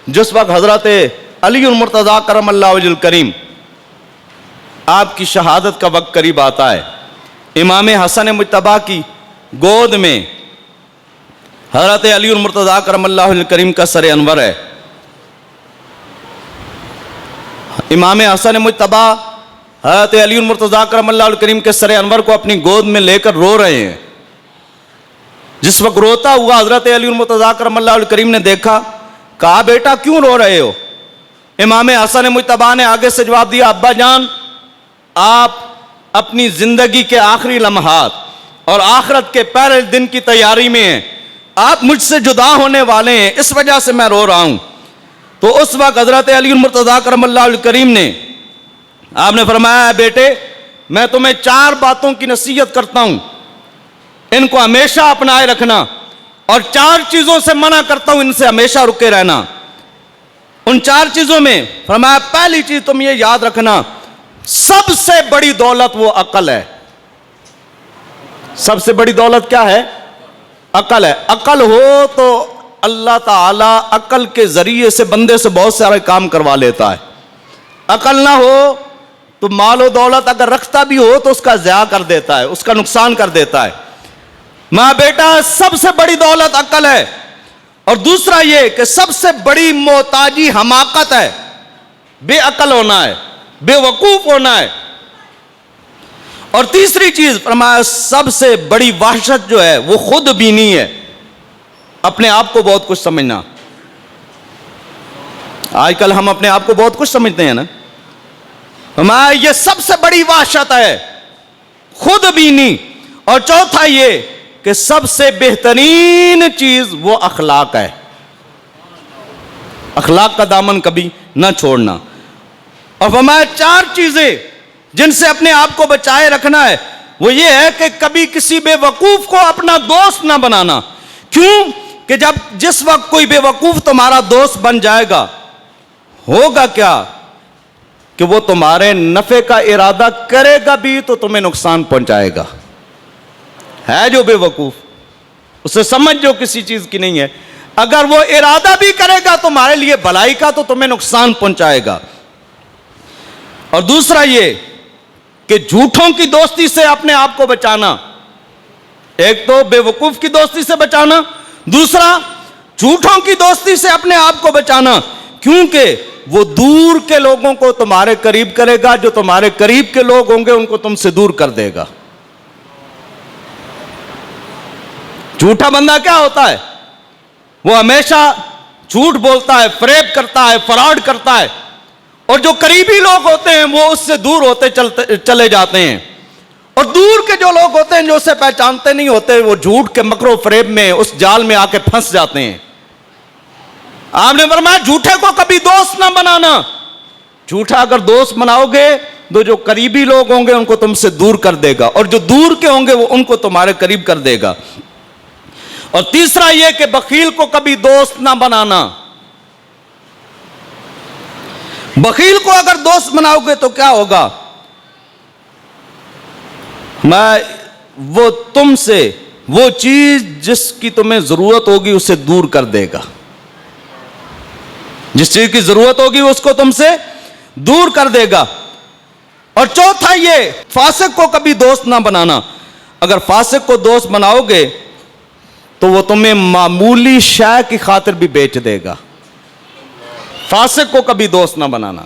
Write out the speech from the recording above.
جس وقت حضرت علی المرتضیٰ کرم اللہ وجہ الکریم آپ کی شہادت کا وقت قریب آتا ہے، امام حسن مجتبیٰ کی گود میں حضرت علی المرتضیٰ کرم اللہ وجہ الکریم کا سر انور ہے۔ امام حسن مجتبیٰ حضرت علی المرتضیٰ کرم اللہ وجہ الکریم کے سر انور کو اپنی گود میں لے کر رو رہے ہیں۔ جس وقت روتا ہوا حضرت علی المرتضیٰ کرم اللہ وجہ الکریم نے دیکھا، کہا بیٹا کیوں رو رہے ہو؟ امام حسن مجتبیٰ نے آگے سے جواب دیا، ابا جان آپ اپنی زندگی کے آخری لمحات اور آخرت کے پہلے دن کی تیاری میں ہیں، آپ مجھ سے جدا ہونے والے ہیں، اس وجہ سے میں رو رہا ہوں۔ تو اس وقت حضرت علی المرتضیٰ کرم اللہ وجہ الکریم نے آپ نے فرمایا، اے بیٹے میں تمہیں 4 باتوں کی نصیحت کرتا ہوں، ان کو ہمیشہ اپنائے رکھنا، اور 4 چیزوں سے منع کرتا ہوں، ان سے ہمیشہ رکے رہنا۔ ان 4 چیزوں میں فرمایا پہلی چیز تم یہ یاد رکھنا، سب سے بڑی دولت وہ عقل ہے۔ سب سے بڑی دولت کیا ہے؟ عقل ہے۔ عقل ہو تو اللہ تعالیٰ عقل کے ذریعے سے بندے سے بہت سارے کام کروا لیتا ہے۔ عقل نہ ہو تو مال و دولت اگر رکھتا بھی ہو تو اس کا ضیاع کر دیتا ہے، اس کا نقصان کر دیتا ہے۔ ماں بیٹا سب سے بڑی دولت عقل ہے، اور دوسرا یہ کہ سب سے بڑی محتاجی حماقت ہے، بے عقل ہونا ہے، بے وقوف ہونا ہے۔ اور تیسری چیز فرمایا سب سے بڑی وحشت جو ہے وہ خود بینی ہے، اپنے آپ کو بہت کچھ سمجھنا۔ آج کل ہم اپنے آپ کو بہت کچھ سمجھتے ہیں نا، فرمایا یہ سب سے بڑی وحشت ہے، خود بینی۔ اور چوتھا یہ کہ سب سے بہترین چیز وہ اخلاق ہے، اخلاق کا دامن کبھی نہ چھوڑنا۔ اور فرمایا 4 چیزیں جن سے اپنے آپ کو بچائے رکھنا ہے، وہ یہ ہے کہ کبھی کسی بے وقوف کو اپنا دوست نہ بنانا۔ کیوں کہ جس وقت کوئی بے وقوف تمہارا دوست بن جائے گا، ہوگا کیا کہ وہ تمہارے نفع کا ارادہ کرے گا بھی تو تمہیں نقصان پہنچائے گا۔ ہے جو بے وقوف، اسے سمجھ جو کسی چیز کی نہیں ہے، اگر وہ ارادہ بھی کرے گا تمہارے لیے بھلائی کا تو تمہیں نقصان پہنچائے گا۔ اور دوسرا یہ کہ جھوٹوں کی دوستی سے اپنے آپ کو بچانا، ایک تو بے وقوف کی دوستی سے بچانا، دوسرا جھوٹوں کی دوستی سے اپنے آپ کو بچانا، کیونکہ وہ دور کے لوگوں کو تمہارے قریب کرے گا، جو تمہارے قریب کے لوگ ہوں گے ان کو تم سے دور کر دے گا۔ جھوٹا بندہ کیا ہوتا ہے؟ وہ ہمیشہ جھوٹ بولتا ہے، فریب کرتا ہے، فراڈ کرتا ہے، اور جو قریبی لوگ ہوتے ہیں وہ اس سے دور ہوتے چلے جاتے ہیں، اور دور کے جو لوگ ہوتے ہیں جو اسے پہچانتے نہیں ہوتے وہ جھوٹ کے مکر و فریب میں اس جال میں آ کے پھنس جاتے ہیں۔ آپ نے فرمایا جھوٹے کو کبھی دوست نہ بنانا، جھوٹا اگر دوست بناؤ گے تو جو قریبی لوگ ہوں گے ان کو تم سے دور کر دے گا، اور جو دور کے ہوں گے وہ ان کو تمہارے قریب کر دے گا۔ اور تیسرا یہ کہ بخیل کو کبھی دوست نہ بنانا، بخیل کو اگر دوست بناؤ گے تو کیا ہوگا؟ وہ تم سے وہ چیز جس کی تمہیں ضرورت ہوگی اسے دور کر دے گا، جس چیز کی ضرورت ہوگی اس کو تم سے دور کر دے گا۔ اور چوتھا یہ فاسق کو کبھی دوست نہ بنانا، اگر فاسق کو دوست بناؤ گے تو وہ تمہیں معمولی شے کی خاطر بھی بیچ دے گا۔ فاسق کو کبھی دوست نہ بنانا۔